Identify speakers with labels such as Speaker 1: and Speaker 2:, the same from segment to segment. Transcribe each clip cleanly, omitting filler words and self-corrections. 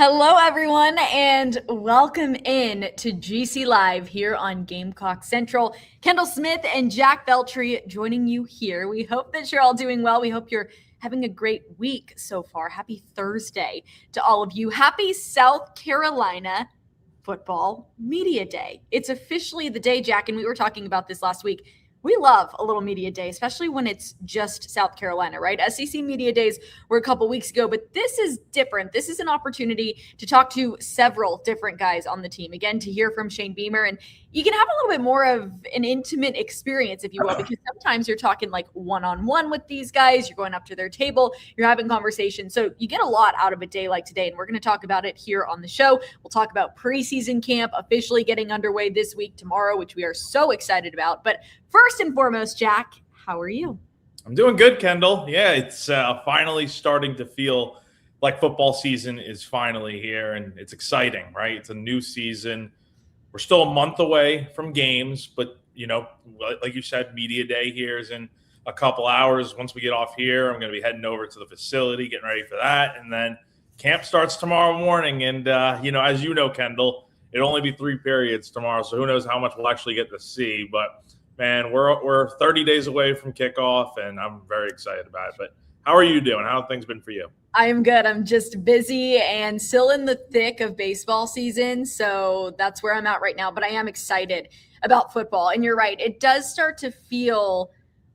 Speaker 1: Hello, everyone, and welcome in to GC Live here on Gamecock Central. Kendall Smith and Jack Veltri joining you here. We hope that you're all doing well. We hope you're having a great week so far. Happy Thursday to all of you. Happy South Carolina Football Media Day. It's officially the day, Jack, and we were talking about this last week. We love a little media day, especially when it's just South Carolina, right? SEC media days were a couple weeks ago, but this is different. This is an opportunity to talk to several different guys on the team. Again, to hear from Shane Beamer, and you can have a little bit more of an intimate experience, if you will, because sometimes you're talking like one-on-one with these guys. You're going up to their table, you're having conversations. So you get a lot out of a day like today, and we're going to talk about it here on the show. We'll talk about preseason camp officially getting underway this week, tomorrow, which we are so excited about. But first and foremost, Jack, how are you?
Speaker 2: I'm doing good, Kendall. Yeah, it's finally starting to feel like football season is finally here, and it's exciting, right? It's a new season. We're still a month away from games, but, like you said, media day here is in a couple hours. Once we get off here, I'm going to be heading over to the facility, getting ready for that, and then camp starts tomorrow morning. And, as you know, Kendall, it'll only be 3 periods tomorrow, so who knows how much we'll actually get to see, but man, we're 30 days away from kickoff, and I'm very excited about it. But how are you doing? How have things been for you?
Speaker 1: I am good. I'm just busy and still in the thick of baseball season, so that's where I'm at right now. But I am excited about football. And you're right, it does start to feel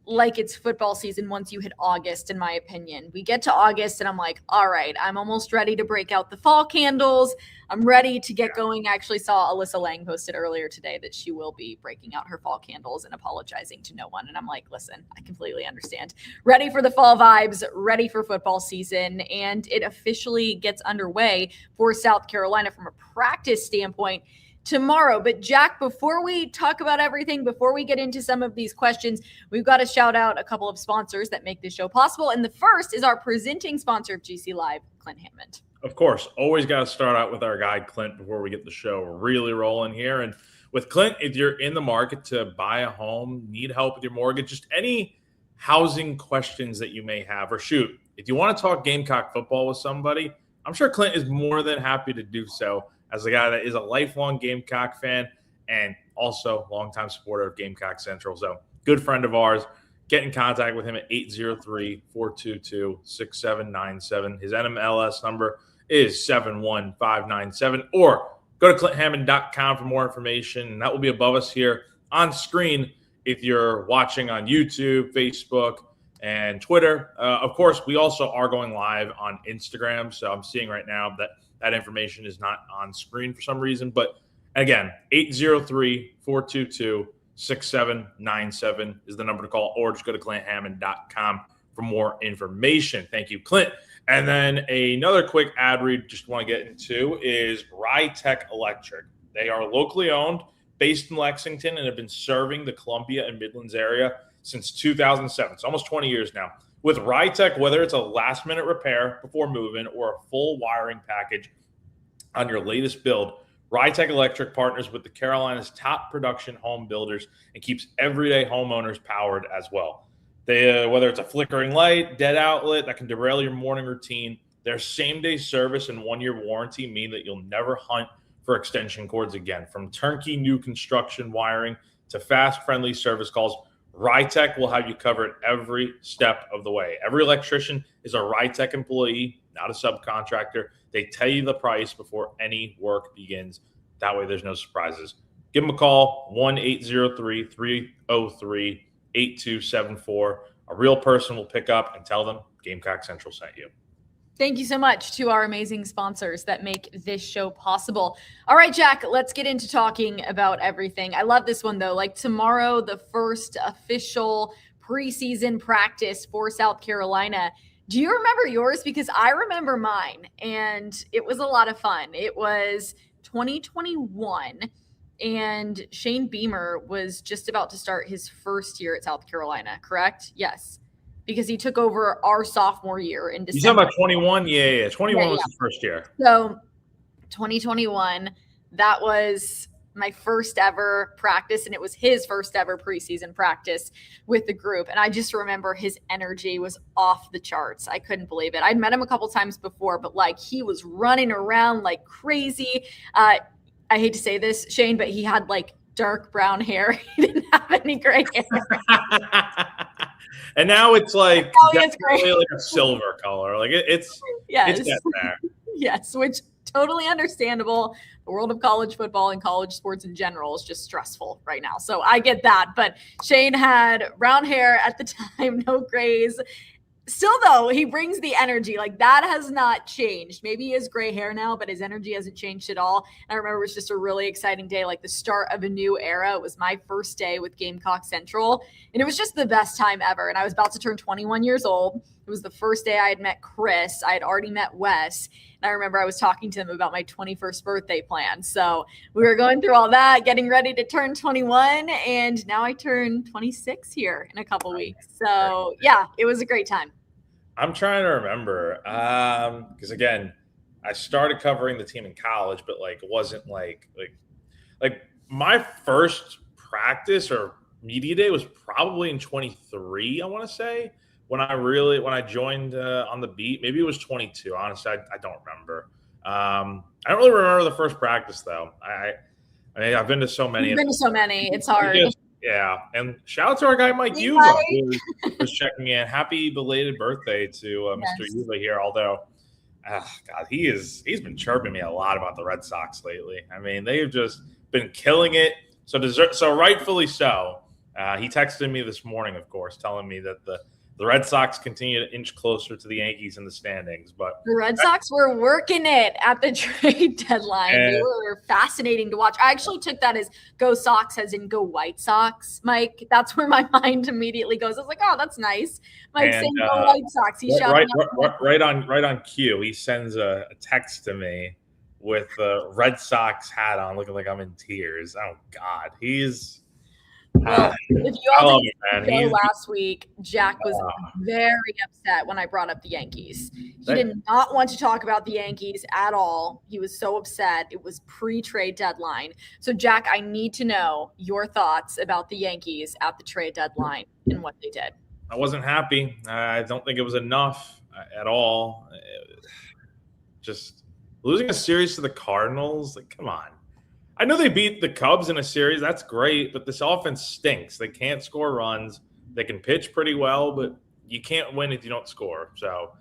Speaker 1: like it's football season once you hit August, in my opinion. We get to August and I'm like, all right, I'm almost ready to break out the fall candles. I'm ready to get going. I actually saw Alyssa Lang posted earlier today that she will be breaking out her fall candles and apologizing to no one. And I'm like, listen, I completely understand. Ready for the fall vibes, ready for football season. And it officially gets underway for South Carolina from a practice standpoint tomorrow. But Jack, before we talk about everything, before we get into some of these questions, we've got to shout out a couple of sponsors that make this show possible. And the first is our presenting sponsor of GC Live, Clint Hammond.
Speaker 2: Of course, always got to start out with our guy, Clint, before we get the show really rolling here. And with Clint, if you're in the market to buy a home, need help with your mortgage, just any housing questions that you may have, or shoot, if you want to talk Gamecock football with somebody, I'm sure Clint is more than happy to do so, as a guy that is a lifelong Gamecock fan and also longtime supporter of Gamecock Central. So good friend of ours. Get in contact with him at 803-422-6797. His NMLS number is 71597. Or go to clinthammond.com for more information. And that will be above us here on screen if you're watching on YouTube, Facebook, and Twitter. Of course, we also are going live on Instagram. So I'm seeing right now that information is not on screen for some reason. But again, 803-422-6797 is the number to call, or just go to clinthammond.com for more information. Thank you, Clint. And then another quick ad read just want to get into is Rytech Electric. They are locally owned, based in Lexington, and have been serving the Columbia and Midlands area since 2007. It's almost 20 years now. With Rytech, whether it's a last-minute repair before moving or a full wiring package on your latest build, Rytech Electric partners with the Carolina's top production home builders and keeps everyday homeowners powered as well. They, whether it's a flickering light, dead outlet that can derail your morning routine, their same-day service and 1-year warranty mean that you'll never hunt for extension cords again. From turnkey new construction wiring to fast, friendly service calls, Rytech will have you covered every step of the way. Every electrician is a Rytech employee, not a subcontractor. They tell you the price before any work begins. That way there's no surprises. Give them a call, 1-803-303-8274. A real person will pick up and tell them Gamecock Central sent you.
Speaker 1: Thank you so much to our amazing sponsors that make this show possible. All right, Jack, let's get into talking about everything. I love this one, though. Like tomorrow, the first official preseason practice for South Carolina. Do you remember yours? Because I remember mine, and it was a lot of fun. It was 2021, and Shane Beamer was just about to start his first year at South Carolina, correct? Yes. Because he took over our sophomore year in December.
Speaker 2: You talking about 21? Yeah. 21 was his first year.
Speaker 1: So 2021, that was my first ever practice, and it was his first ever preseason practice with the group. And I just remember his energy was off the charts. I couldn't believe it. I'd met him a couple times before, but like he was running around like crazy. I hate to say this, Shane, but he had like dark brown hair. He didn't have any gray hair.
Speaker 2: And now it's like
Speaker 1: definitely
Speaker 2: like a silver color. Like it's getting there.
Speaker 1: Yes, which totally understandable. The world of college football and college sports in general is just stressful right now. So I get that. But Shane had brown hair at the time, no grays. Still, though, he brings the energy. Like, that has not changed. Maybe he has gray hair now, but his energy hasn't changed at all. And I remember it was just a really exciting day, like the start of a new era. It was my first day with Gamecock Central, and it was just the best time ever. And I was about to turn 21 years old. It was the first day I had met Chris. I had already met Wes. And I remember I was talking to him about my 21st birthday plan. So we were going through all that, getting ready to turn 21. And now I turn 26 here in a couple weeks. So yeah, it was a great time.
Speaker 2: I'm trying to remember. Because again, I started covering the team in college, but like it wasn't like my first practice or media day was probably in 23, I want to say. When I joined on the beat, maybe it was 22. Honestly, I don't remember. I don't really remember the first practice though. I mean, I've been to so many.
Speaker 1: You've been to so many. It's hard.
Speaker 2: Yeah, and shout out to our guy Mike Yuva, who was checking in. Happy belated birthday to Mr. Yuva here. Although, God, he's been chirping me a lot about the Red Sox lately. I mean, they've just been killing it. So rightfully so. He texted me this morning, of course, telling me that the Red Sox continue to inch closer to the Yankees in the standings. But
Speaker 1: the Red Sox were working it at the trade deadline. They were fascinating to watch. I actually took that as go Sox as in go White Sox, Mike. That's where my mind immediately goes. I was like, oh, that's nice. Mike saying go White Sox. He's shouting
Speaker 2: right on cue. He sends a text to me with the Red Sox hat on, looking like I'm in tears. Oh, God. He's –
Speaker 1: well, if you all didn't know last week, Jack was very upset when I brought up the Yankees. He did not want to talk about the Yankees at all. He was so upset. It was pre-trade deadline. So, Jack, I need to know your thoughts about the Yankees at the trade deadline and what they did.
Speaker 2: I wasn't happy. I don't think it was enough at all. Just losing a series to the Cardinals, like, come on. I know they beat the Cubs in a series. That's great, but this offense stinks. They can't score runs. They can pitch pretty well, but you can't win if you don't score. So,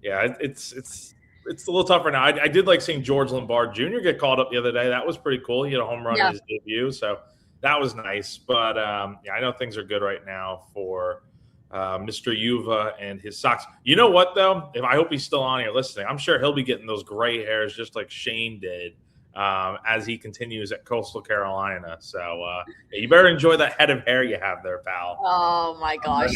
Speaker 2: yeah, it's a little tougher now. I did like seeing George Lombard Jr. get called up the other day. That was pretty cool. He had a home run in his debut, so that was nice. But, yeah, I know things are good right now for Mr. Yuva and his Sox. You know what, though? I hope he's still on here listening. I'm sure he'll be getting those gray hairs just like Shane did. As he continues at Coastal Carolina. So yeah, you better enjoy that head of hair you have there, pal.
Speaker 1: Oh, my gosh.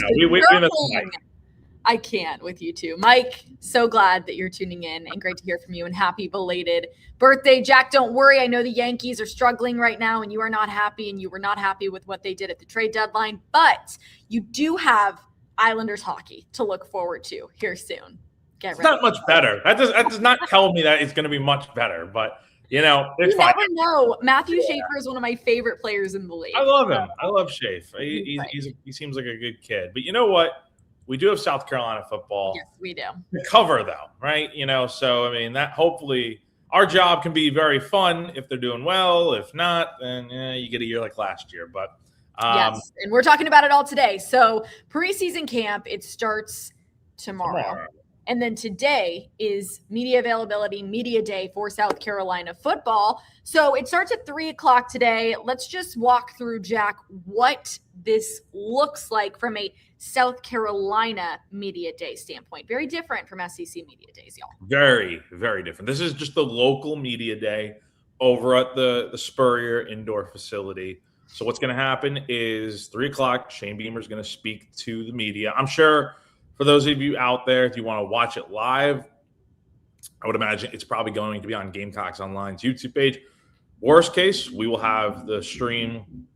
Speaker 1: I can't with you two. Mike, so glad that you're tuning in and great to hear from you and happy belated birthday. Jack, don't worry. I know the Yankees are struggling right now and you are not happy and you were not happy with what they did at the trade deadline, but you do have Islanders hockey to look forward to here soon.
Speaker 2: It's not much better. That does not tell me that it's going to be much better, but you know, it's fine.
Speaker 1: You never know. Matthew Schaefer is one of my favorite players in the league.
Speaker 2: I love him. I love Schaefer. He seems like a good kid. But you know what? We do have South Carolina football.
Speaker 1: Yes, we do.
Speaker 2: To cover, though, right? You know, so, I mean, that hopefully our job can be very fun if they're doing well. If not, then you get a year like last year. But
Speaker 1: yes, and we're talking about it all today. So preseason camp, it starts tomorrow. And then today is media availability, media day for South Carolina football. So it starts at 3:00 today. Let's just walk through, Jack, what this looks like from a South Carolina media day standpoint. Very different from SEC media days, y'all.
Speaker 2: Very, very different. This is just the local media day over at the Spurrier indoor facility. So what's going to happen is 3:00, Shane Beamer is going to speak to the media. I'm sure for those of you out there, if you want to watch it live, I would imagine it's probably going to be on Gamecocks Online's YouTube page. Worst case, we will have the stream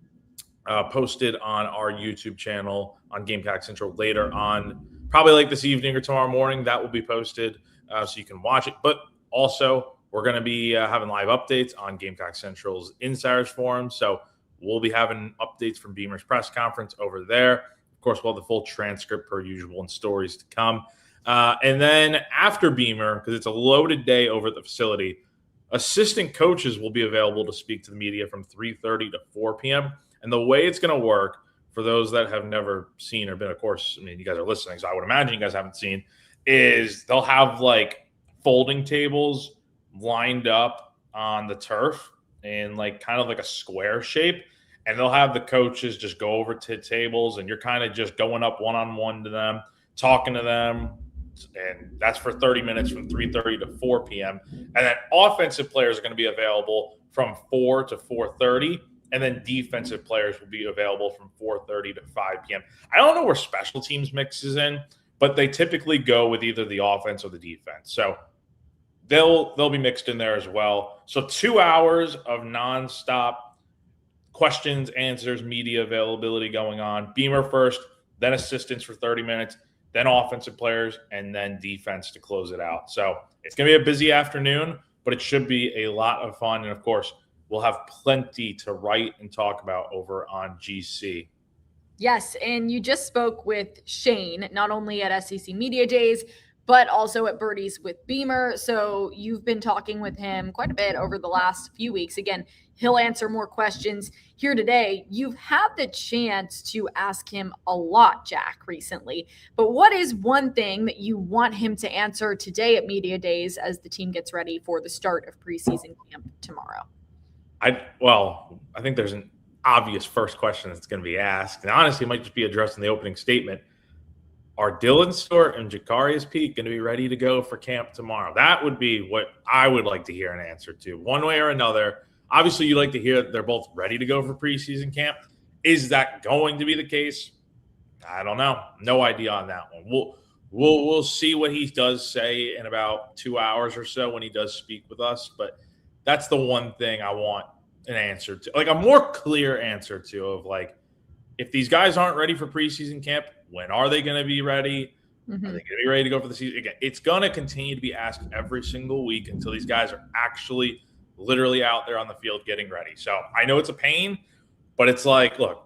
Speaker 2: posted on our YouTube channel on Gamecock Central later on, probably like this evening or tomorrow morning. That will be posted so you can watch it. But also, we're going to be having live updates on Gamecock Central's Insiders Forum. So we'll be having updates from Beamer's press conference over there. Of course, we'll have the full transcript per usual and stories to come. And then after Beamer, because it's a loaded day over at the facility, assistant coaches will be available to speak to the media from 3:30 to 4 p.m. And the way it's going to work, for those that have never seen or been, of course, I mean, you guys are listening, so I would imagine you guys haven't seen, is they'll have like folding tables lined up on the turf in like kind of like a square shape. And they'll have the coaches just go over to tables, and you're kind of just going up one-on-one to them, talking to them. And that's for 30 minutes from 3:30 to 4 p.m. And then offensive players are going to be available from 4 to 4:30. And then defensive players will be available from 4:30 to 5 p.m. I don't know where special teams mixes in, but they typically go with either the offense or the defense. So they'll be mixed in there as well. So 2 hours of nonstop questions, answers, media availability going on. Beamer first, then assistants for 30 minutes, then offensive players, and then defense to close it out. So it's going to be a busy afternoon, but it should be a lot of fun. And, of course, we'll have plenty to write and talk about over on GC.
Speaker 1: Yes, and you just spoke with Shane, not only at SEC Media Days, but also at Birdies with Beamer. So you've been talking with him quite a bit over the last few weeks. Again, he'll answer more questions here today. You've had the chance to ask him a lot, Jack, recently. But what is one thing that you want him to answer today at Media Days as the team gets ready for the start of preseason camp tomorrow?
Speaker 2: I think there's an obvious first question that's going to be asked. And honestly, it might just be addressed in the opening statement. Are Dylan Stewart and Jacarius Peak going to be ready to go for camp tomorrow? That would be what I would like to hear an answer to, one way or another. Obviously, you'd like to hear that they're both ready to go for preseason camp. Is that going to be the case? I don't know. No idea on that one. We'll see what he does say in about 2 hours or so when he does speak with us. But that's the one thing I want an answer to, like a more clear answer to, of like, if these guys aren't ready for preseason camp, when are they going to be ready? Are they going to be ready to go for the season? Again, it's going to continue to be asked every single week until these guys are actually literally out there on the field getting ready. So I know it's a pain, but it's like, look,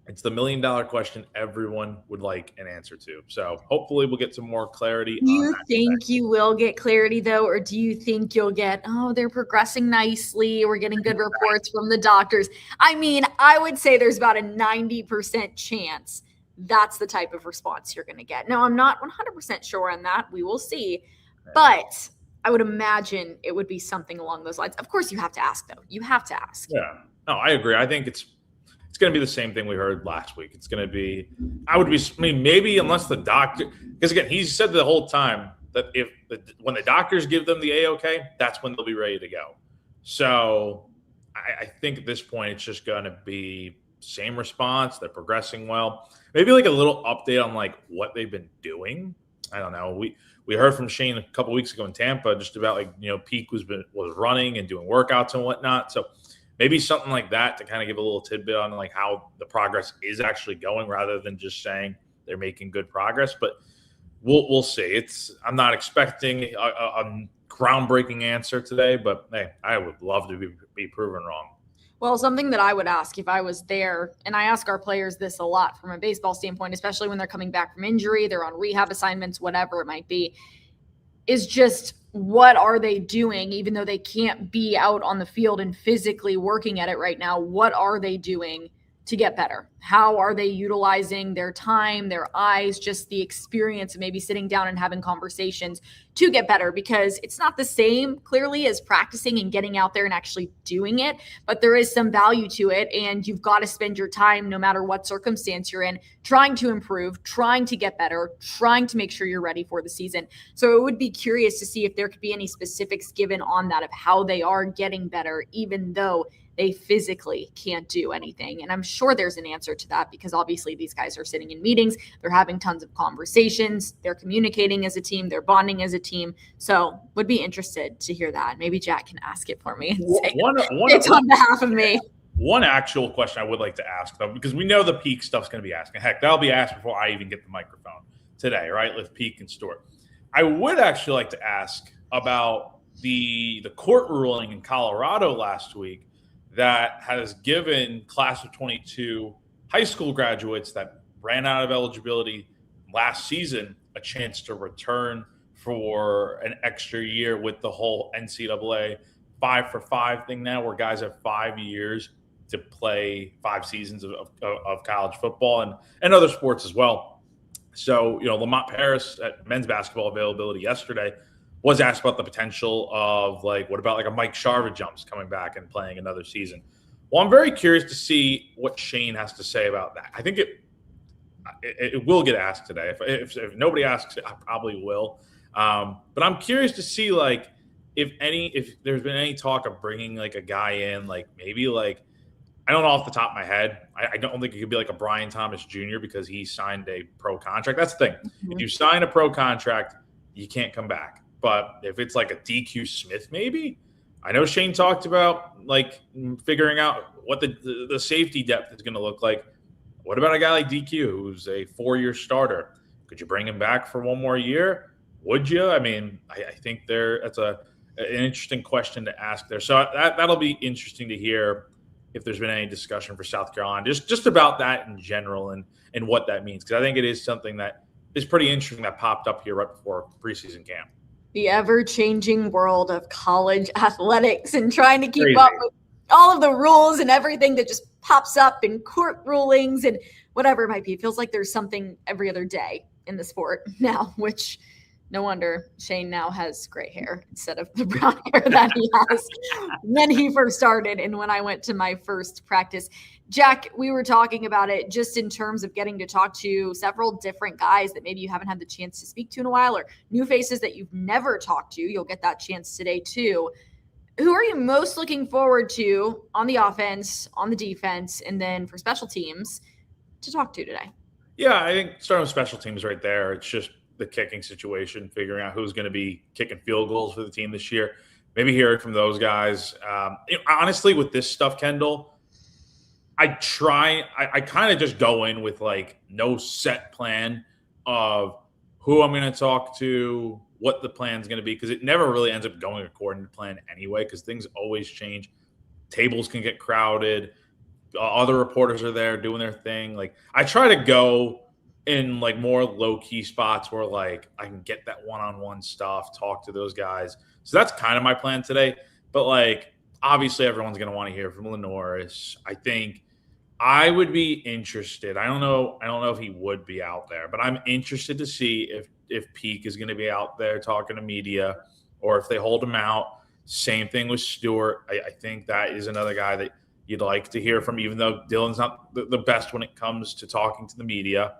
Speaker 2: it's the $1 million question everyone would like an answer to. So hopefully we'll get some more clarity.
Speaker 1: Do you think you will get clarity, though, or do you think you'll get, they're progressing nicely, we're getting good reports from the doctors? I mean, I would say there's about a 90% chance that's the type of response you're going to get. Now, I'm not 100% sure on that. We will see. But I would imagine it would be something along those lines. Of course, you have to ask, though. You have to ask.
Speaker 2: Yeah. No, I agree. I think it's going to be the same thing we heard last week. It's going to be, maybe unless the doctor, because again, he said the whole time that when the doctors give them the A-OK, that's when they'll be ready to go. So I think at this point, it's just going to be same response. They're progressing well. Maybe like a little update on like what they've been doing. I don't know. We heard from Shane a couple weeks ago in Tampa just about like, Peak was running and doing workouts and whatnot. So maybe something like that to kind of give a little tidbit on like how the progress is actually going, rather than just saying they're making good progress. But we'll see. I'm not expecting a groundbreaking answer today, but hey, I would love to be proven wrong.
Speaker 1: Well, something that I would ask if I was there, and I ask our players this a lot from a baseball standpoint, especially when they're coming back from injury, they're on rehab assignments, whatever it might be, is just what are they doing, even though they can't be out on the field and physically working at it right now? What are they doing to get better? How are they utilizing their time, their eyes, just the experience of maybe sitting down and having conversations to get better? Because it's not the same, clearly, as practicing and getting out there and actually doing it, but there is some value to it. And you've got to spend your time, no matter what circumstance you're in, trying to improve, trying to get better, trying to make sure you're ready for the season. So it would be curious to see if there could be any specifics given on that, of how they are getting better, even though they physically can't do anything. And I'm sure there's an answer to that, because obviously these guys are sitting in meetings, they're having tons of conversations, they're communicating as a team, they're bonding as a team. So would be interested to hear that. Maybe Jack can ask it for me and say it's on behalf of me.
Speaker 2: One actual question I would like to ask, though, because we know the Peak stuff's going to be asked. Heck, that'll be asked before I even get the microphone today, right, with Peak and Stewart. I would actually like to ask about the court ruling in Colorado last week that has given class of 22 high school graduates that ran out of eligibility last season a chance to return for an extra year with the whole NCAA 5-for-5 thing now, where guys have 5 years to play 5 seasons of college football and other sports as well. So, Lamont Paris at men's basketball availability yesterday was asked about the potential of what about a Mike Sharva jumps coming back and playing another season. Well, I'm very curious to see what Shane has to say about that. I think it will get asked today. If nobody asks it, I probably will. But I'm curious to see if there's been any talk of bringing a guy in, maybe I don't know off the top of my head. I don't think it could be a Brian Thomas Jr. because he signed a pro contract. That's the thing. Mm-hmm. If you sign a pro contract, you can't come back. But if it's a DQ Smith, maybe. I know Shane talked about figuring out what the safety depth is going to look like. What about a guy like DQ, who's a 4-year starter? Could you bring him back for one more year? Would you? I mean, I think that's an interesting question to ask there. So that'll be interesting to hear if there's been any discussion for South Carolina, just about that in general and what that means. Because I think it is something that is pretty interesting that popped up here right before preseason camp.
Speaker 1: The ever-changing world of college athletics and trying to keep up with all of the rules and everything that just pops up in court rulings and whatever it might be. It feels like there's something every other day in the sport now, which no wonder Shane now has gray hair instead of the brown hair that he has when he first started and when I went to my first practice. Jack, we were talking about it just in terms of getting to talk to several different guys that maybe you haven't had the chance to speak to in a while, or new faces that you've never talked to. You'll get that chance today too. Who are you most looking forward to on the offense, on the defense, and then for special teams to talk to today?
Speaker 2: Yeah, I think starting with special teams right there, it's just the kicking situation, figuring out who's going to be kicking field goals for the team this year. Maybe hearing from those guys. Honestly, with this stuff, Kendall, I kind of just go in with no set plan of who I'm going to talk to, what the plan's going to be, because it never really ends up going according to plan anyway, because things always change. Tables can get crowded. Other reporters are there doing their thing. I try to go in more low-key spots where I can get that one-on-one stuff, talk to those guys. So that's kind of my plan today. But obviously everyone's going to want to hear from Lenoris. I think I would be interested. I don't know if he would be out there, but I'm interested to see if Peak is going to be out there talking to media or if they hold him out. Same thing with Stewart. I think that is another guy that you'd like to hear from, even though Dylan's not the best when it comes to talking to the media.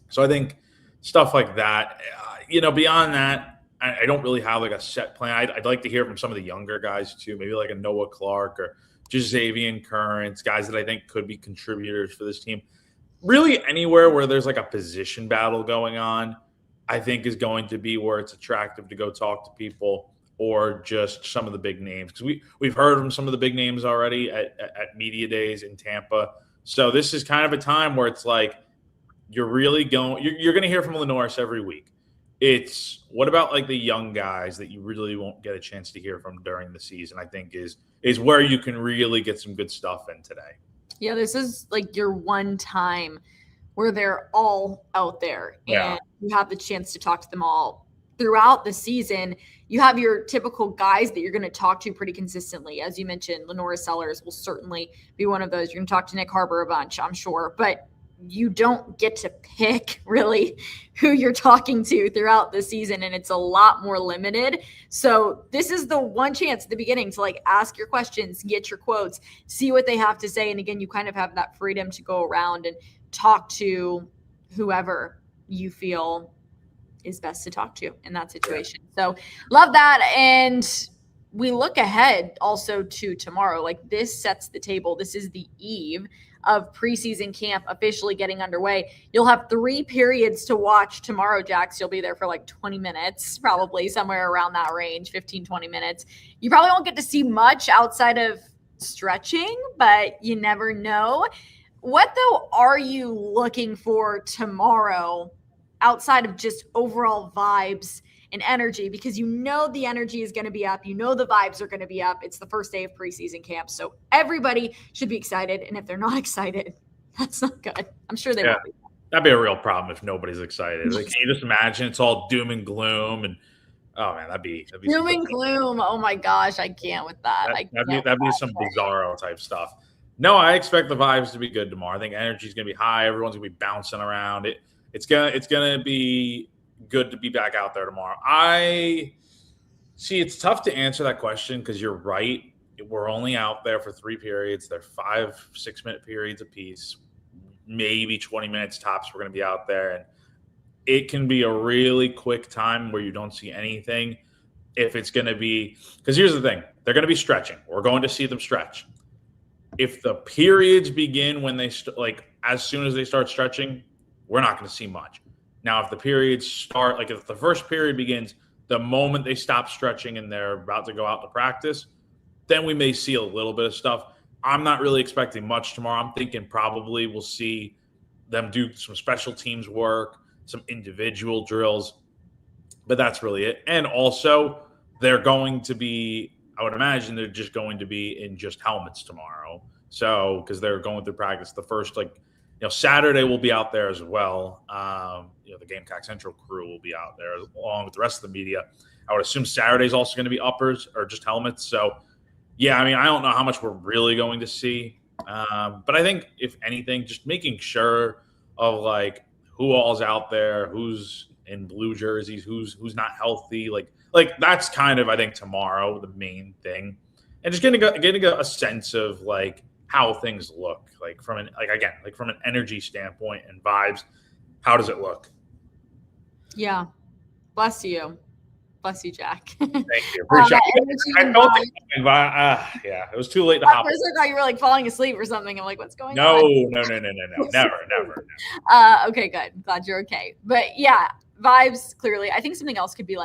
Speaker 2: So I think stuff like that, beyond that, I don't really have a set plan. I'd like to hear from some of the younger guys too, maybe a Noah Clark or just Xavier Currents, guys that I think could be contributors for this team. Really anywhere where there's a position battle going on, I think is going to be where it's attractive to go talk to people, or just some of the big names. Because we've heard from some of the big names already at media days in Tampa. So this is kind of a time where it's you're really you're going to hear from Lenoris every week. It's what about the young guys that you really won't get a chance to hear from during the season, I think is where you can really get some good stuff in today.
Speaker 1: Yeah, this is your one time where they're all out there and you have the chance to talk to them all throughout the season. You have your typical guys that you're going to talk to pretty consistently. As you mentioned, Lenoris Sellers will certainly be one of those. You're going to talk to Nick Harbor a bunch, I'm sure, but you don't get to pick really who you're talking to throughout the season, and it's a lot more limited. So this is the one chance at the beginning to ask your questions, get your quotes, see what they have to say. And again, you kind of have that freedom to go around and talk to whoever you feel is best to talk to in that situation. So love that. And we look ahead also to tomorrow. This sets the table. This is the eve of preseason camp officially getting underway. You'll have 3 periods to watch tomorrow, Jax. You'll be there for 20 minutes, probably somewhere around that range, 15, 20 minutes. You probably won't get to see much outside of stretching, but you never know. What, though, are you looking for tomorrow outside of just overall vibes and energy, because you know the energy is going to be up. You know the vibes are going to be up. It's the first day of preseason camp. So everybody should be excited. And if they're not excited, that's not good. I'm sure they will be.
Speaker 2: That'd be a real problem if nobody's excited. Like, can you just imagine it's all doom and gloom and oh man, that'd be
Speaker 1: doom and gloom. Oh my gosh, I can't with that.
Speaker 2: That'd be some bizarro type stuff. No, I expect the vibes to be good tomorrow. I think energy's gonna be high. Everyone's gonna be bouncing around. It's gonna be good to be back out there tomorrow. I see. It's tough to answer that question because you're right. We're only out there for 3 periods. They're 5-6 minute periods apiece. Maybe 20 minutes tops. We're gonna be out there, and it can be a really quick time where you don't see anything. If it's going to be, because here's the thing, they're going to be stretching. We're going to see them stretch. If the periods begin when they as soon as they start stretching, we're not going to see much. Now, if the periods start, like if the first period begins the moment they stop stretching and they're about to go out to practice, then we may see a little bit of stuff. I'm not really expecting much tomorrow. I'm thinking probably we'll see them do some special teams work, some individual drills, but that's really it. And also, they're going to be, I would imagine they're just going to be in just helmets tomorrow. So, because they're going through practice, the first, Saturday will be out there as well. The Gamecock Central crew will be out there along with the rest of the media. I would assume Saturday is also going to be uppers or just helmets. So, yeah, I mean, I don't know how much we're really going to see. But I think, if anything, just making sure of, who all's out there, who's in blue jerseys, who's not healthy. Like that's kind of, I think, tomorrow, the main thing. And just getting a sense of, how things look, from an energy standpoint and vibes. How does it look?
Speaker 1: Yeah. Bless you. Bless you, Jack.
Speaker 2: Thank you. Appreciate it. I felt it was too late to hop.
Speaker 1: At first, I thought you were falling asleep or something. I'm like, what's going
Speaker 2: on?
Speaker 1: No.
Speaker 2: Never.
Speaker 1: Okay, good. Glad you're okay. But yeah, vibes, clearly. I think something else could be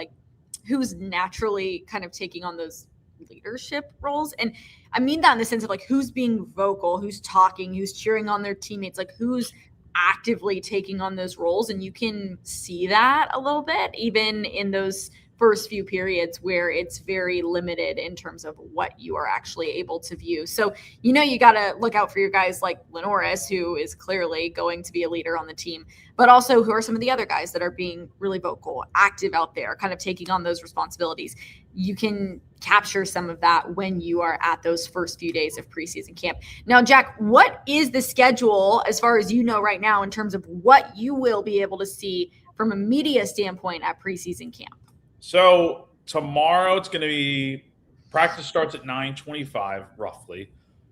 Speaker 1: who's naturally kind of taking on those leadership roles. And I mean that in the sense of who's being vocal, who's talking, who's cheering on their teammates, who's actively taking on those roles. And you can see that a little bit, even in those first few periods where it's very limited in terms of what you are actually able to view. So, you got to look out for your guys like Lenoris, who is clearly going to be a leader on the team, but also who are some of the other guys that are being really vocal, active out there, kind of taking on those responsibilities. You can capture some of that when you are at those first few days of preseason camp. Now, Jack, what is the schedule as far as you know right now in terms of what you will be able to see from a media standpoint at preseason camp?
Speaker 2: So tomorrow it's going to be practice starts at 9:25 roughly.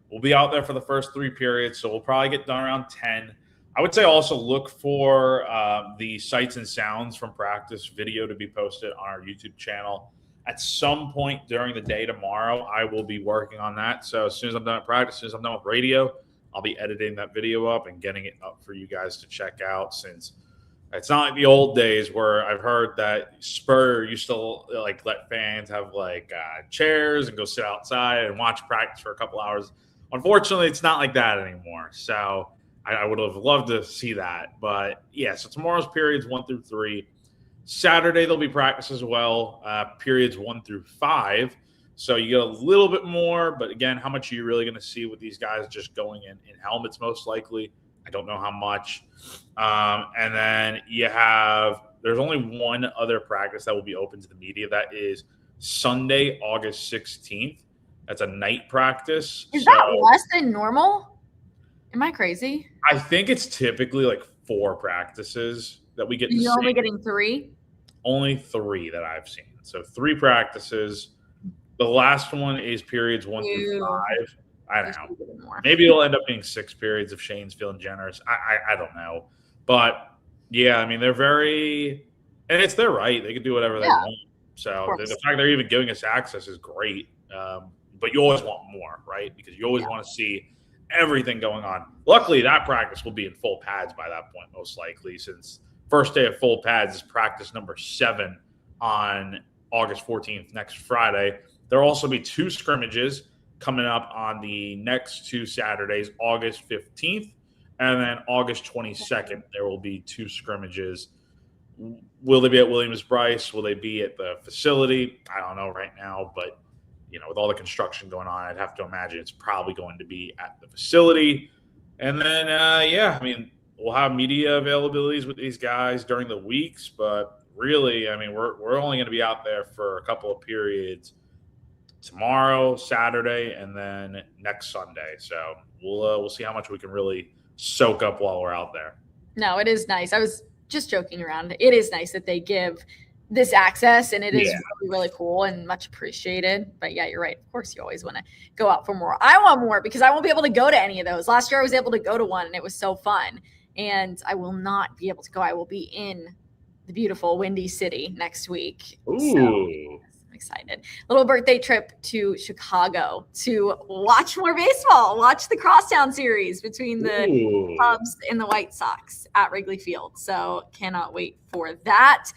Speaker 2: We'll be out there for the first 3 periods, so we'll probably get done around 10. I would say also look for the sights and sounds from practice video to be posted on our YouTube channel. At some point during the day tomorrow, I will be working on that. So as soon as I'm done at practice, as soon as I'm done with radio, I'll be editing that video up and getting it up for you guys to check out, since it's not like the old days where I've heard that Spur used to let fans have chairs and go sit outside and watch practice for a couple hours. Unfortunately, it's not like that anymore. So I would have loved to see that. But yeah, so tomorrow's periods 1 through 3. Saturday there'll be practice as well, periods 1 through 5. So you get a little bit more, but again, how much are you really going to see with these guys just going in helmets most likely? I don't know how much. And then there's only one other practice that will be open to the media. That is Sunday, August 16th. That's a night practice.
Speaker 1: Is that less than normal? Am I crazy?
Speaker 2: I think it's typically 4 practices that we get to see.
Speaker 1: You're only getting 3?
Speaker 2: Only 3 that I've seen. So 3 practices. The last one is periods 1 through 5. I don't know. Maybe it'll end up being 6 periods if Shane's feeling generous. I don't know. But, yeah, I mean, they're very – and it's their right. They can do whatever they want. So the fact they're even giving us access is great. But you always want more, right? Because you always want to see everything going on. Luckily, that practice will be in full pads by that point, most likely, since first day of full pads is practice number 7 on August 14th, next Friday. There will also be 2 scrimmages coming up on the next 2 Saturdays, August 15th and then August 22nd. There will be 2 scrimmages Will they be at Williams-Brice? Will they be at the facility? I don't know right now, but with all the construction going on, I'd have to imagine it's probably going to be at the facility. And then, we'll have media availabilities with these guys during the weeks, but really, we're only going to be out there for a couple of periods tomorrow, Saturday, and then next Sunday. So we'll see how much we can really soak up while we're out there.
Speaker 1: No, it is nice. I was just joking around. It is nice that they give this access, and it is really, really cool and much appreciated. But yeah, you're right. Of course, you always want to go out for more. I want more because I won't be able to go to any of those. Last year, I was able to go to one, and it was so fun. And I will not be able to go. I will be in the beautiful Windy City next week.
Speaker 2: Ooh.
Speaker 1: So, I'm excited. Little birthday trip to Chicago to watch more baseball, watch the Crosstown series between the Cubs and the White Sox at Wrigley Field. So cannot wait for that.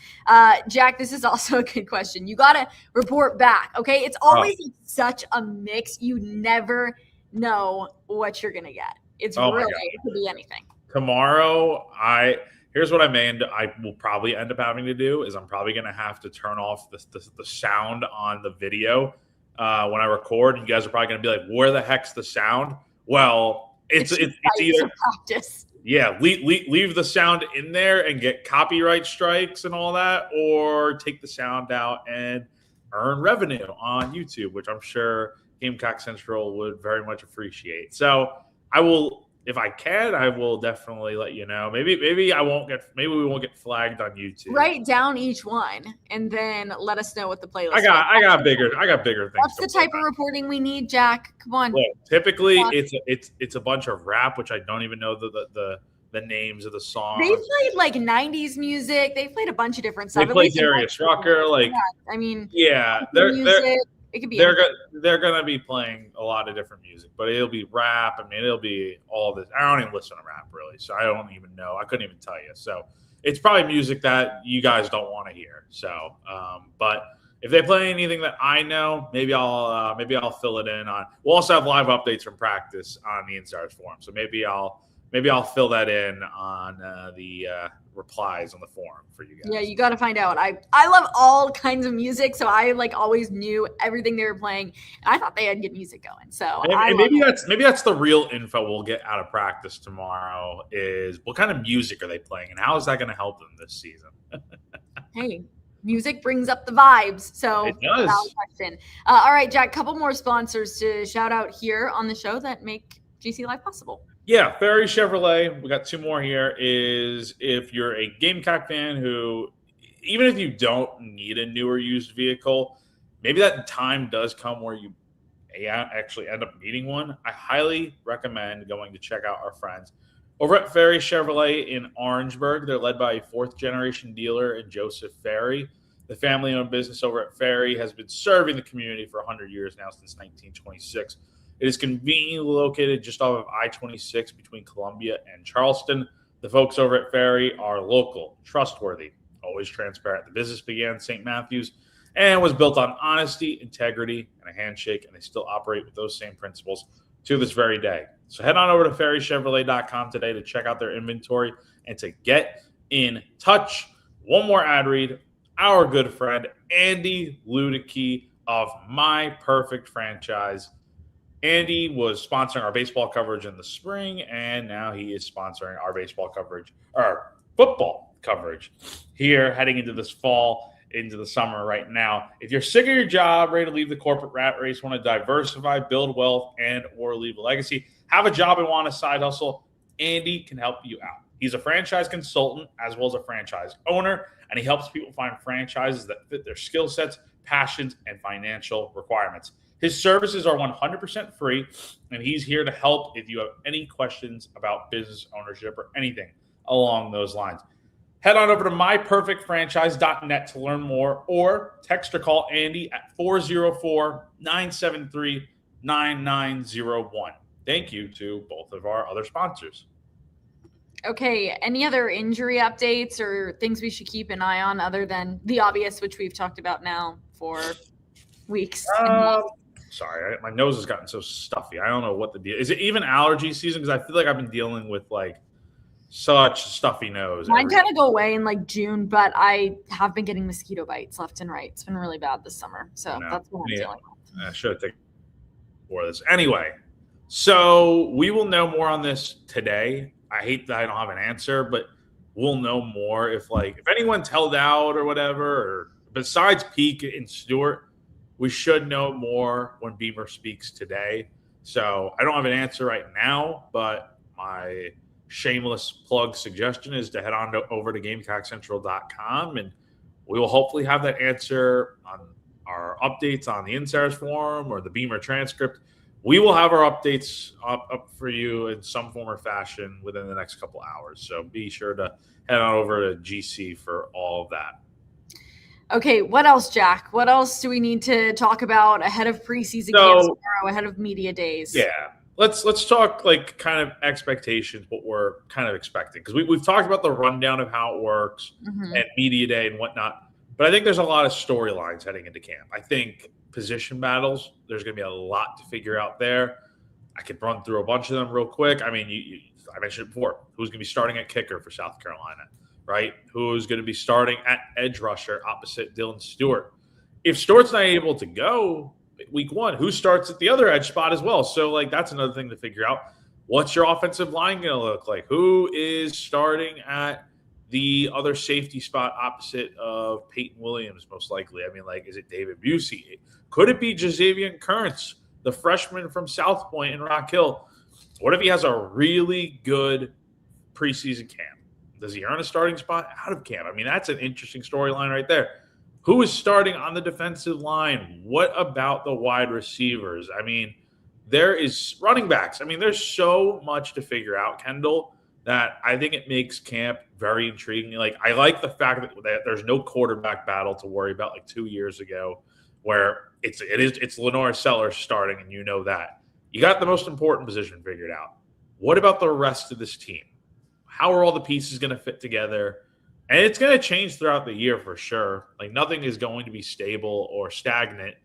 Speaker 1: Jack, this is also a good question. You got to report back, okay? It's always such a mix. You never know what you're going to get. It's really, it could be anything.
Speaker 2: Tomorrow, here's what I will probably end up having to do is I'm probably going to have to turn off the sound on the video when I record. You guys are probably going to be like, where the heck's the sound? Well, it's either
Speaker 1: practice.
Speaker 2: Yeah, leave the sound in there and get copyright strikes and all that, or take the sound out and earn revenue on YouTube, which I'm sure Gamecock Central would very much appreciate. So I will. If I can, I will definitely let you know. Maybe we won't get flagged on YouTube.
Speaker 1: Write down each one and then let us know what the playlist.
Speaker 2: I got bigger things.
Speaker 1: That's the type of reporting we need, Jack. Come on.
Speaker 2: Well, typically it's a bunch of rap, which I don't even know the names of the songs.
Speaker 1: They played like 90s music. They played a bunch of different stuff.
Speaker 2: They played Darius Rucker, it could be. They're gonna be playing a lot of different music, but it'll be rap. It'll be all this. I don't even listen to rap really, so I don't even know. I couldn't even tell you. So it's probably music that you guys don't want to hear. So, but if they play anything that I know, maybe I'll fill it in on. We'll also have live updates from practice on the Insiders Forum, so maybe I'll fill that in on the replies on the forum for you guys.
Speaker 1: Yeah, you got to find out. I love all kinds of music, so I always knew everything they were playing. And I thought they had good music going. So
Speaker 2: maybe that's the real info we'll get out of practice tomorrow is what kind of music are they playing and how is that going to help them this season?
Speaker 1: Hey, music brings up the vibes. So
Speaker 2: it does.
Speaker 1: Question. All right, Jack, couple more sponsors to shout out here on the show that make GC Live possible.
Speaker 2: Yeah, Ferry Chevrolet. We got two more here. Is if you're a Gamecock fan who, even if you don't need a newer used vehicle, maybe that time does come where you actually end up needing one. I highly recommend going to check out our friends over at Ferry Chevrolet in Orangeburg. They're led by a fourth-generation dealer in Joseph Ferry. The family-owned business over at Ferry has been serving the community for 100 years now, since 1926. It is conveniently located just off of I-26 between Columbia and Charleston. The folks over at Ferry are local, trustworthy, always transparent. The business began in St. Matthews and was built on honesty, integrity, and a handshake, and they still operate with those same principles to this very day. So head on over to ferrychevrolet.com today to check out their inventory and to get in touch. One more ad read. Our good friend Andy Ludicky of My Perfect Franchise. Andy was sponsoring our baseball coverage in the spring, and now he is sponsoring our football coverage here heading into this fall, into the summer right now. If you're sick of your job, ready to leave the corporate rat race, want to diversify, build wealth, and or leave a legacy, have a job and want a side hustle, Andy can help you out. He's a franchise consultant as well as a franchise owner, and he helps people find franchises that fit their skill sets, passions, and financial requirements. His services are 100% free, and he's here to help if you have any questions about business ownership or anything along those lines. Head on over to myperfectfranchise.net to learn more, or text or call Andy at 404-973-9901. Thank you to both of our other sponsors.
Speaker 1: Okay, any other injury updates or things we should keep an eye on other than the obvious, which we've talked about now for weeks?
Speaker 2: Sorry, my nose has gotten so stuffy. I don't know what the deal is. It even allergy season? Because I feel like I've been dealing with such stuffy nose.
Speaker 1: Mine kind of go away in like June, but I have been getting mosquito bites left and right. It's been really bad this summer. So that's what I'm dealing with.
Speaker 2: I should have taken for this. Anyway, so we will know more on this today. I hate that I don't have an answer, but we'll know more if anyone's held out or whatever, or besides Peak and Stewart, we should know more when Beamer speaks today. So I don't have an answer right now, but my shameless plug suggestion is to head on over to GamecockCentral.com, and we will hopefully have that answer on our updates on the Insiders Forum or the Beamer transcript. We will have our updates up for you in some form or fashion within the next couple hours. So be sure to head on over to GC for all of that.
Speaker 1: Okay, what else, Jack? What else do we need to talk about ahead of preseason camps tomorrow, ahead of media days?
Speaker 2: Yeah, let's talk kind of expectations, what we're kind of expecting, because we've talked about the rundown of how it works and media day and whatnot. But I think there's a lot of storylines heading into camp. I think position battles, there's going to be a lot to figure out there. I could run through a bunch of them real quick. I mean, I mentioned it before. Who's going to be starting at kicker for South Carolina, right? Who's going to be starting at edge rusher opposite Dylan Stewart? If Stewart's not able to go week one, who starts at the other edge spot as well? So, that's another thing to figure out. What's your offensive line going to look like? Who is starting at the other safety spot opposite of Peyton Williams, most likely? I mean, is it David Busey? Could it be Jazavian Currents, the freshman from South Point in Rock Hill? What if he has a really good preseason camp? Does he earn a starting spot out of camp? I mean, that's an interesting storyline right there. Who is starting on the defensive line? What about the wide receivers? I mean, there is running backs. I mean, there's so much to figure out, Kendall, that I think it makes camp very intriguing. I like the fact that there's no quarterback battle to worry about 2 years ago, where it's Lenore Sellers starting, and you know that. You got the most important position figured out. What about the rest of this team? How are all the pieces going to fit together? And it's going to change throughout the year for sure. Nothing is going to be stable or stagnant.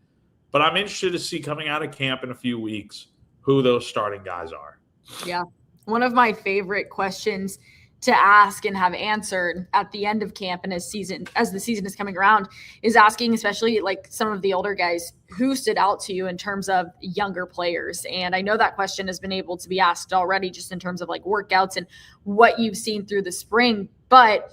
Speaker 2: But I'm interested to see coming out of camp in a few weeks who those starting guys are.
Speaker 1: Yeah. One of my favorite questions to ask and have answered at the end of camp and as the season is coming around is asking, especially some of the older guys, who stood out to you in terms of younger players. And I know that question has been able to be asked already just in terms of workouts and what you've seen through the spring, but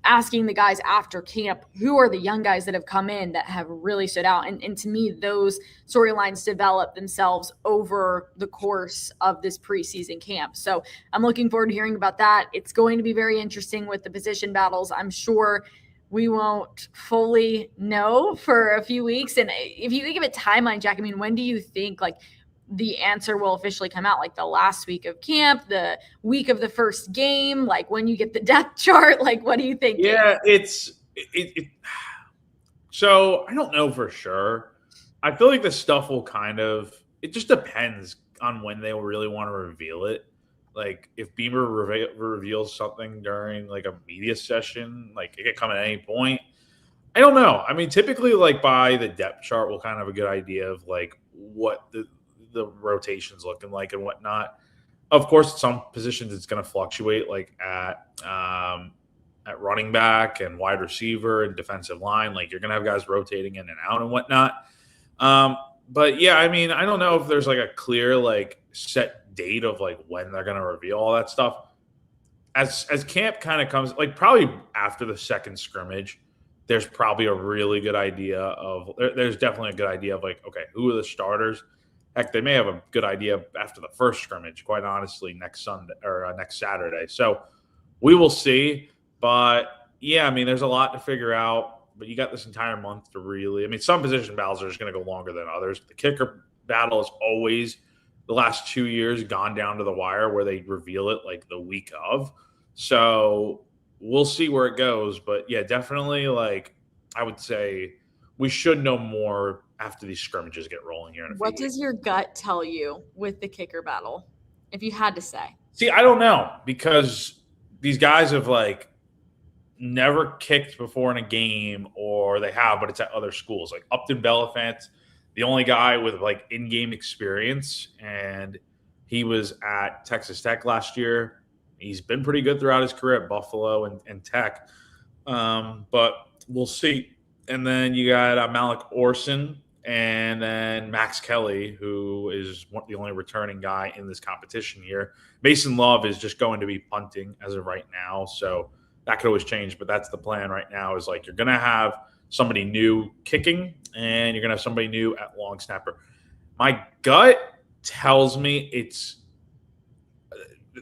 Speaker 1: asking the guys after camp, who are the young guys that have come in that have really stood out? And to me, those storylines develop themselves over the course of this preseason camp. So I'm looking forward to hearing about that. It's going to be very interesting with the position battles. I'm sure we won't fully know for a few weeks. And if you think of a timeline, Jack, I mean, when do you think the answer will officially come out? The last week of camp, the week of the first game, when you get the depth chart? What do you think?
Speaker 2: Yeah, so I don't know for sure. I feel like the stuff will it just depends on when they will really want to reveal it. If Beamer reveals something during a media session, it could come at any point. I don't know. I mean, typically by the depth chart, we'll kind of have a good idea of what the rotation's looking like and whatnot. Of course, some positions it's going to fluctuate, at running back and wide receiver and defensive line. You're going to have guys rotating in and out and whatnot. But yeah, I mean, I don't know if there's a clear set date of when they're going to reveal all that stuff. As camp kind of comes, probably after the second scrimmage, there's probably a really good idea of. There's definitely a good idea of okay, who are the starters? Heck, they may have a good idea after the first scrimmage, quite honestly, next Sunday or next Saturday. So we will see. But yeah, I mean, there's a lot to figure out. But you got this entire month to really. I mean, some position battles are just going to go longer than others. The kicker battle is always the last 2 years gone down to the wire where they reveal it the week of. So we'll see where it goes. But yeah, definitely I would say we should know more after these scrimmages get rolling here in a few weeks.
Speaker 1: Does your gut tell you with the kicker battle, if you had to say?
Speaker 2: See, I don't know, because these guys have never kicked before in a game, or they have, but it's at other schools. Upton Belafant, the only guy with in-game experience, and he was at Texas Tech last year. He's been pretty good throughout his career at Buffalo and Tech. But we'll see. And then you got Malik Orson and then Max Kelly, who is the only returning guy in this competition here. Mason Love is just going to be punting as of right now. So that could always change, but that's the plan right now is like you're going to have somebody new kicking and you're going to have somebody new at long snapper. My gut tells me it's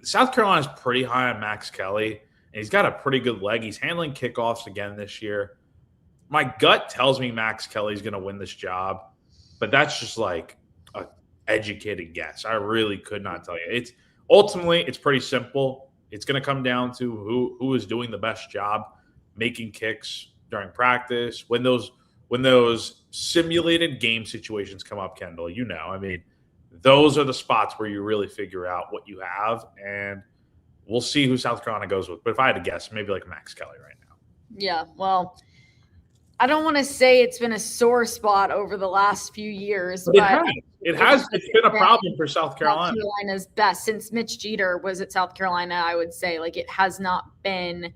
Speaker 2: South Carolina's pretty high on Max Kelly, and he's got a pretty good leg. He's handling kickoffs again this year. My gut tells me Max Kelly's going to win this job, but that's just like an educated guess. I really could not tell you. It's pretty simple. It's going to come down to who is doing the best job making kicks during practice. When those simulated game situations come up, Kendall, those are the spots where you really figure out what you have, and we'll see who South Carolina goes with. But if I had to guess, maybe like Max Kelly right now.
Speaker 1: Yeah, well, I don't want to say it's been a sore spot over the last few years, but
Speaker 2: it's been a problem for South Carolina.
Speaker 1: South Carolina's best since Mitch Jeter was at South Carolina. I would say like it has not been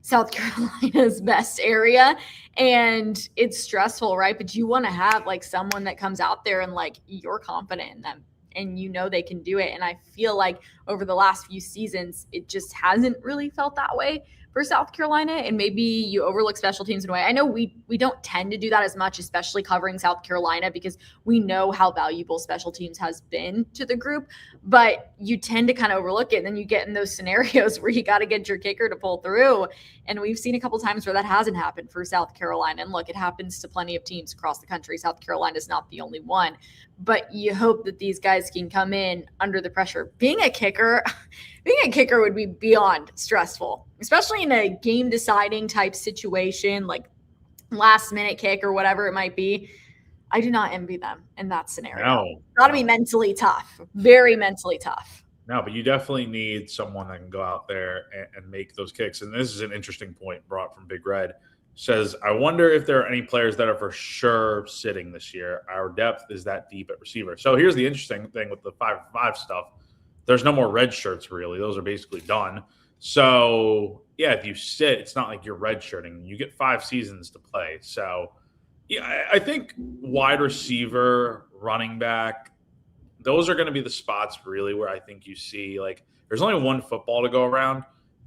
Speaker 1: South Carolina's best area, and it's stressful, right? But you want to have like someone that comes out there and like you're confident in them and they can do it. And I feel like over the last few seasons, it just hasn't really felt that way for South Carolina, and maybe you overlook special teams in a way. I know we don't tend to do that as much, especially covering South Carolina, because we know how valuable special teams has been to the group, but you tend to kind of overlook it. And then you get in those scenarios where you got to get your kicker to pull through. And we've seen a couple times where that hasn't happened for South Carolina. And look, it happens to plenty of teams across the country. South Carolina is not the only one, but you hope that these guys can come in under the pressure. Being a kicker would be beyond stressful, especially in a game deciding type situation, like last minute kick or whatever it might be. I do not envy them in that scenario.
Speaker 2: No.
Speaker 1: Got to be mentally tough, very mentally tough.
Speaker 2: No, but you definitely need someone that can go out there and make those kicks. And this is an interesting point brought from Big Red. Says, I wonder if there are any players that are for sure sitting this year. Our depth is that deep at receiver. So here's the interesting thing with the 5-for-5 stuff. There's no more red shirts, really. Those are basically done. So, yeah, if you sit, it's not like you're red shirting. You get 5 seasons to play. So, yeah, I think wide receiver, running back, those are going to be the spots really where I think you see, like, there's only one football to go around.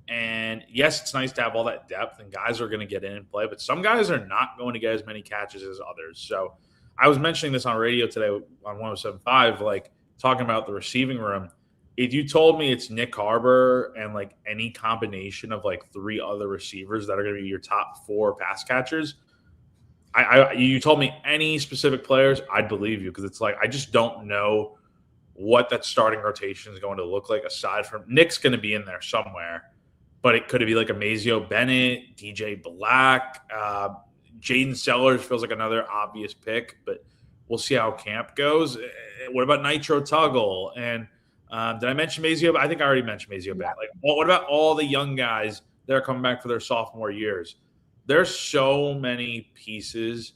Speaker 2: And, yes, it's nice to have all that depth, and guys are going to get in and play. But some guys are not going to get as many catches as others. So, I was mentioning this on radio today on 107.5, like, talking about the receiving room. If you told me it's Nick Harbor and like any combination of like 3 other receivers that are going to be your top 4 pass catchers, you told me any specific players, I'd believe you, because it's like I just don't know what that starting rotation is going to look like aside from Nick's going to be in there somewhere, but it could be like a Mazio Bennett, DJ Black, Jaden Sellers feels like another obvious pick, but we'll see how camp goes. What about Nitro Tuggle? And did I mention Mazio? I think I already mentioned Mazio Bennett. Like, what about all the young guys that are coming back for their sophomore years? There's so many pieces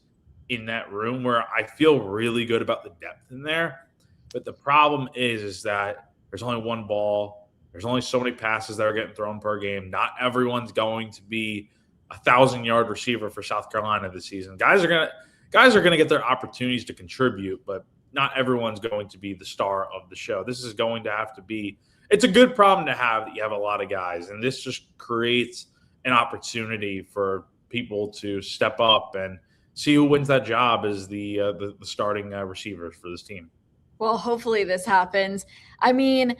Speaker 2: in that room where I feel really good about the depth in there. But the problem is that there's only one ball. There's only so many passes that are getting thrown per game. Not everyone's going to be a 1,000-yard receiver for South Carolina this season. Guys are gonna get their opportunities to contribute, but not everyone's going to be the star of the show. This is going to have to be – it's a good problem to have that you have a lot of guys, and this just creates an opportunity for people to step up and see who wins that job as the starting receivers for this team.
Speaker 1: Well, hopefully this happens. I mean,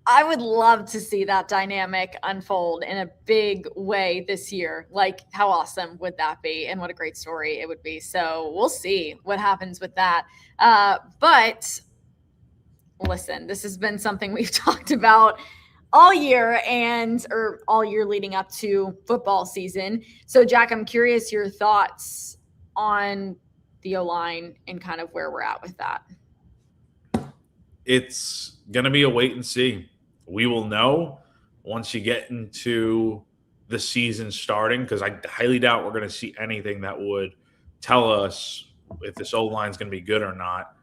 Speaker 1: I would love to see that dynamic unfold in a big way this year. Like, how awesome would that be? And what a great story it would be. So we'll see what happens with that. But listen, this has been something we've talked about all year or all year leading up to football season. So Jack, I'm curious your thoughts on the O-line and kind of where we're at with that.
Speaker 2: It's going to be a wait and see. We will know once you get into the season starting, because I highly doubt we're going to see anything that would tell us if this O-line is going to be good or not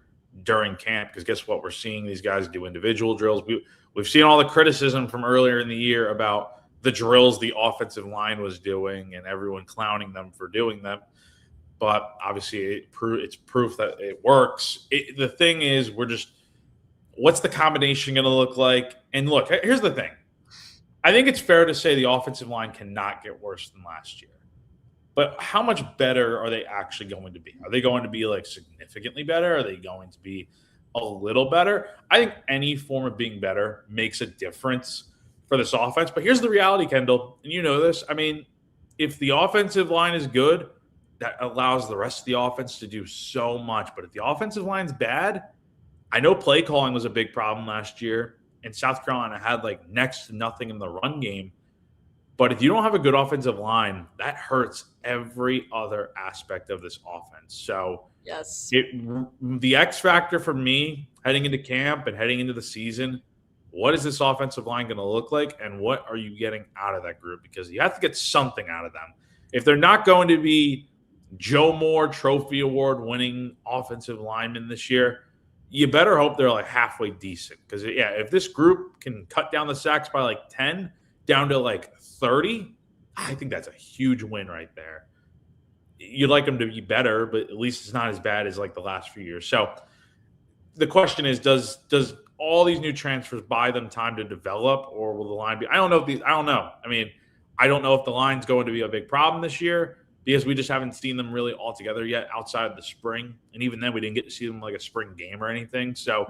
Speaker 2: during camp, because guess what? We're seeing these guys do individual drills. We've seen all the criticism from earlier in the year about the drills the offensive line was doing and everyone clowning them for doing them. But obviously it's proof that it works. The thing is, what's the combination going to look like? And look, here's the thing. I think it's fair to say the offensive line cannot get worse than last year. But how much better are they actually going to be? Are they going to be like significantly better? Are they going to be a little better? I think any form of being better makes a difference for this offense. But here's the reality, Kendall, and you know this. I mean, if the offensive line is good, that allows the rest of the offense to do so much. But if the offensive line's bad, I know play calling was a big problem last year, and South Carolina had like next to nothing in the run game. But if you don't have a good offensive line, that hurts every other aspect of this offense. So
Speaker 1: yes,
Speaker 2: the X factor for me heading into camp and heading into the season, what is this offensive line going to look like, and what are you getting out of that group? Because you have to get something out of them. If they're not going to be Joe Moore Trophy Award winning offensive linemen this year, you better hope they're like halfway decent. Because, yeah, if this group can cut down the sacks by like 10 down to like 30, I think that's a huge win right there. You'd like them to be better, but at least it's not as bad as like the last few years. So the question is, does all these new transfers buy them time to develop, or will the line be? I don't know. I mean, I don't know if the line's going to be a big problem this year, because we just haven't seen them really all together yet outside of the spring. And even then, we didn't get to see them like a spring game or anything. So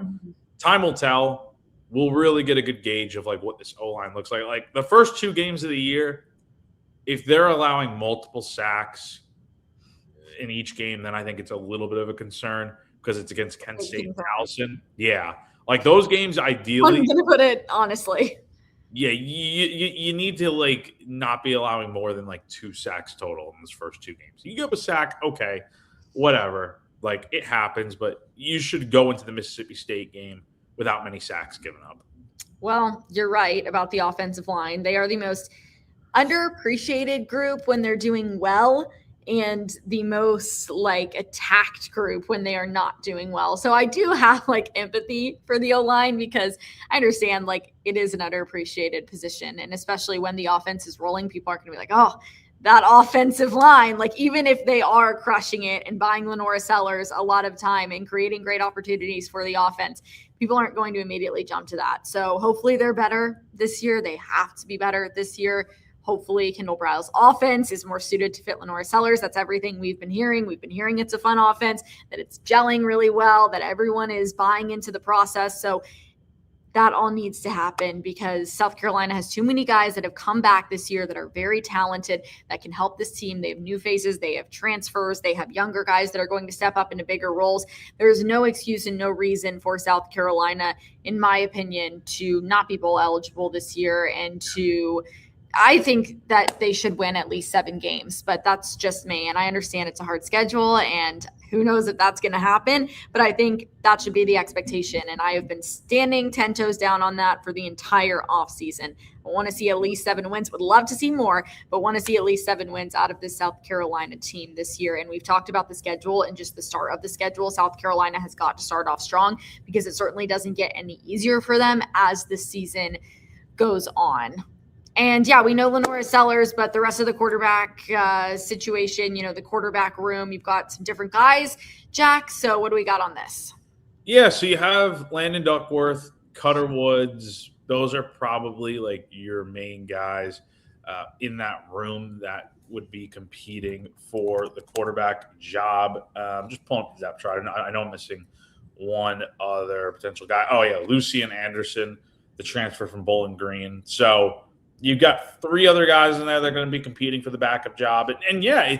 Speaker 2: time will tell. We'll really get a good gauge of like what this O-line looks like. Like the first 2 games of the year, if they're allowing multiple sacks in each game, then I think it's a little bit of a concern, because it's against Kent State and Towson. Yeah. Like those games, ideally.
Speaker 1: I'm going to put it honestly.
Speaker 2: Yeah, you need to like not be allowing more than like 2 sacks total in those first 2 games. You give up a sack, okay, whatever. Like it happens, but you should go into the Mississippi State game without many sacks given up.
Speaker 1: Well, you're right about the offensive line. They are the most underappreciated group when they're doing well, and the most like attacked group when they are not doing well. So I do have like empathy for the O-line, because I understand like it is an underappreciated position. And especially when the offense is rolling, people aren't going to be like, oh, that offensive line, like even if they are crushing it and buying Lenora Sellers a lot of time and creating great opportunities for the offense, people aren't going to immediately jump to that. So hopefully they're better this year. They have to be better this year. Hopefully Kendall Brow's offense is more suited to fit Lenora Sellers. That's everything we've been hearing. We've been hearing it's a fun offense, that it's gelling really well, that everyone is buying into the process. So that all needs to happen, because South Carolina has too many guys that have come back this year that are very talented, that can help this team. They have new faces. They have transfers. They have younger guys that are going to step up into bigger roles. There is no excuse and no reason for South Carolina, in my opinion, to not be bowl eligible this year, and I think that they should win at least 7 games, but that's just me. And I understand it's a hard schedule, and who knows if that's going to happen, but I think that should be the expectation. And I have been standing 10 toes down on that for the entire offseason. I want to see at least 7 wins. Would love to see more, but want to see at least 7 wins out of this South Carolina team this year. And we've talked about the schedule and just the start of the schedule. South Carolina has got to start off strong, because it certainly doesn't get any easier for them as the season goes on. And yeah, we know Lenora Sellers, but the rest of the quarterback situation, the quarterback room, you've got some different guys, Jack. So what do we got on this?
Speaker 2: Yeah, so you have Landon Duckworth, Cutter Woods. Those are probably like your main guys in that room that would be competing for the quarterback job. Just pulling up the depth chart. I know I'm missing one other potential guy. Oh, yeah, Lucian Anderson, the transfer from Bowling Green. So you've got 3 other guys in there that are going to be competing for the backup job. And yeah,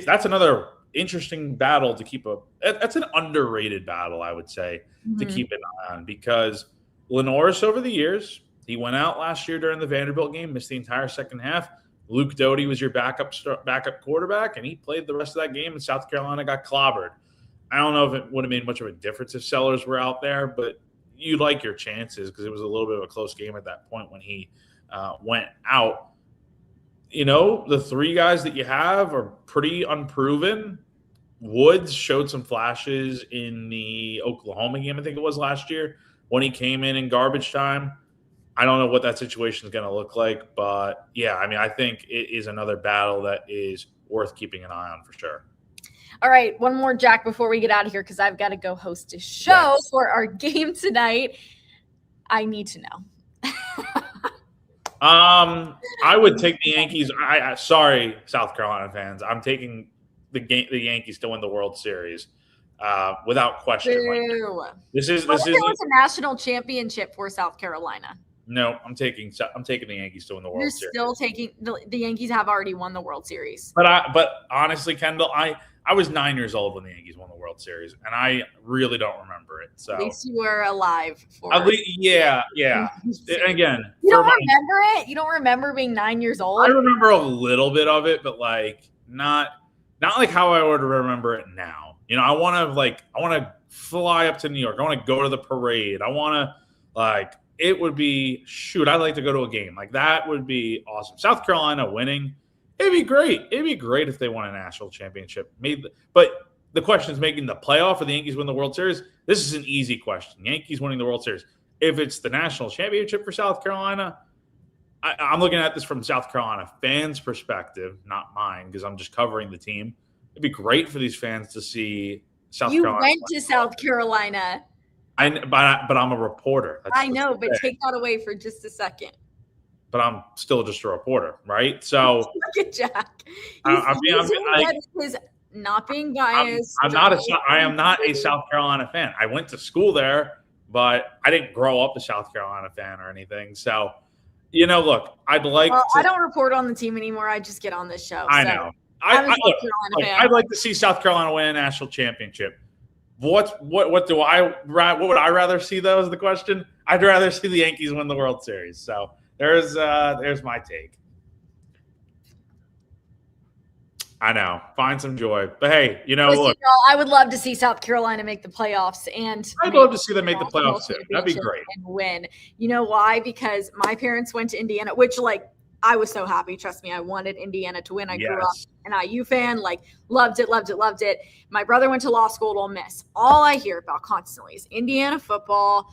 Speaker 2: that's another interesting battle to keep that's an underrated battle, I would say, to keep an eye on, because Lenoris over the years, he went out last year during the Vanderbilt game, missed the entire second half. Luke Doty was your backup quarterback, and he played the rest of that game, and South Carolina got clobbered. I don't know if it would have made much of a difference if Sellers were out there, but you like your chances, because it was a little bit of a close game at that point when he went out. The 3 guys that you have are pretty unproven. Woods showed some flashes in the Oklahoma game, I think it was last year, when he came in garbage time. I don't know what that situation is going to look like, but yeah, I mean, I think it is another battle that is worth keeping an eye on for sure.
Speaker 1: All right, one more, Jack, before we get out of here, because I've got to go host a show for our game tonight. I need to know.
Speaker 2: I would take the Yankees. Sorry, South Carolina fans. I'm taking the Yankees to win the World Series without question. Right, this is
Speaker 1: a national championship for South Carolina.
Speaker 2: No, I'm taking the Yankees to win the World Series.
Speaker 1: You're still taking the Yankees have already won the World Series.
Speaker 2: But honestly, Kendall, I was 9 years old when the Yankees won the World Series, and I really don't remember it. So
Speaker 1: at least you were alive for
Speaker 2: it. Yeah. Again,
Speaker 1: you don't remember it? You don't remember being 9 years old?
Speaker 2: I remember a little bit of it, but not like how I would remember it now. I want to fly up to New York. I want to go to the parade. I want to it would be I'd like to go to a game. That would be awesome. South Carolina winning. It'd be great. It'd be great if they won a national championship. But the question is making the playoff or the Yankees win the World Series. This is an easy question. Yankees winning the World Series. If it's the national championship for South Carolina, I'm looking at this from South Carolina fans' perspective, not mine, because I'm just covering the team. It'd be great for these fans to see South Carolina.
Speaker 1: You went to South Carolina.
Speaker 2: But I'm a reporter.
Speaker 1: I know, but take that away for just a second.
Speaker 2: But I'm still just a reporter, right? So
Speaker 1: look at Jack. He's not being biased.
Speaker 2: I am not a South Carolina fan. I went to school there, but I didn't grow up a South Carolina fan or anything. So, look, I'd like.
Speaker 1: I don't report on the team anymore. I just get on this show.
Speaker 2: I know. I'd like to see South Carolina win a national championship. What would I rather see, though, is the question. I'd rather see the Yankees win the World Series. So there's my take. I know. Find some joy. But hey, look.
Speaker 1: I would love to see South Carolina make the playoffs. And
Speaker 2: I'd love to see them make the playoffs too. That'd be great.
Speaker 1: And win. You know why? Because my parents went to Indiana, which I was so happy. Trust me, I wanted Indiana to win. I grew up an IU fan, loved it. My brother went to law school at Ole Miss. All I hear about constantly is Indiana football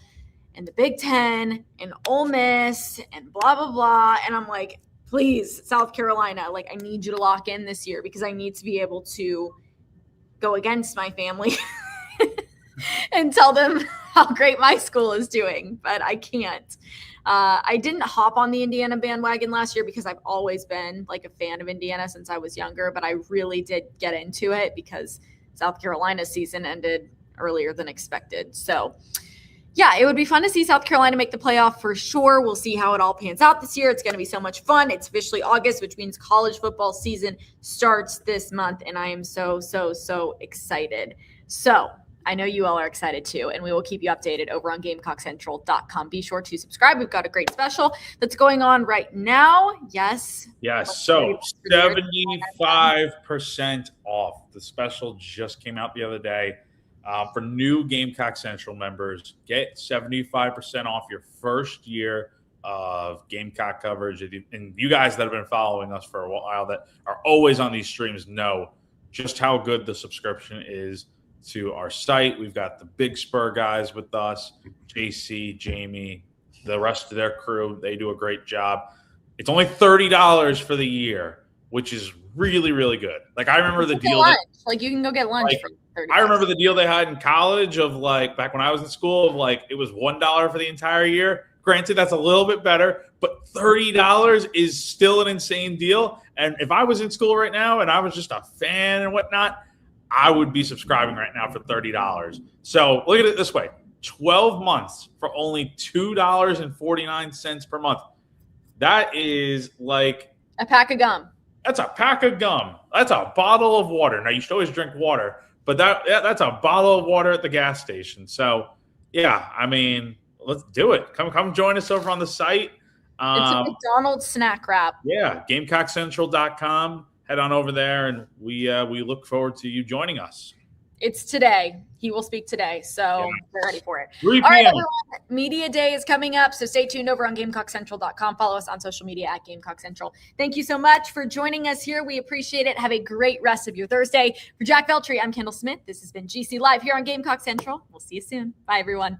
Speaker 1: and the Big Ten and Ole Miss and blah, blah, blah. And I'm like, please, South Carolina, I need you to lock in this year because I need to be able to go against my family and tell them how great my school is doing. But I can't. I didn't hop on the Indiana bandwagon last year because I've always been a fan of Indiana since I was younger, but I really did get into it because South Carolina's season ended earlier than expected. So yeah, it would be fun to see South Carolina make the playoff for sure. We'll see how it all pans out this year. It's going to be so much fun. It's officially August, which means college football season starts this month, and I am so, so, so excited. So I know you all are excited too, and we will keep you updated over on GamecockCentral.com. Be sure to subscribe. We've got a great special that's going on right now. Yes.
Speaker 2: So 75% off. The special just came out the other day. For new Gamecock Central members, get 75% off your first year of Gamecock coverage. And you guys that have been following us for a while that are always on these streams know just how good the subscription is to our site. We've got the big Spur guys with us, JC, Jamie, the rest of their crew. They do a great job. It's only $30 for the year, which is really, really good. I remember the deal.
Speaker 1: You can go get lunch for $30.
Speaker 2: I remember the deal they had in college of back when I was in school of it was $1 for the entire year. Granted, that's a little bit better, but $30 is still an insane deal. And if I was in school right now and I was just a fan and whatnot, I would be subscribing right now for $30. So look at it this way. 12 months for only $2.49 per month. That is
Speaker 1: a pack of gum.
Speaker 2: That's a pack of gum. That's a bottle of water. Now, you should always drink water, but that's a bottle of water at the gas station. So, yeah, I mean, let's do it. Come join us over on the site.
Speaker 1: It's a McDonald's snack wrap.
Speaker 2: Yeah, GamecockCentral.com. Head on over there, and we look forward to you joining us.
Speaker 1: It's today. He will speak today. So we're ready for it.
Speaker 2: 3
Speaker 1: All right,
Speaker 2: p.m.
Speaker 1: everyone. Media Day is coming up. So stay tuned over on GamecockCentral.com. Follow us on social media at Gamecock Central. Thank you so much for joining us here. We appreciate it. Have a great rest of your Thursday. For Jack Veltri, I'm Kendall Smith. This has been GC Live here on Gamecock Central. We'll see you soon. Bye, everyone.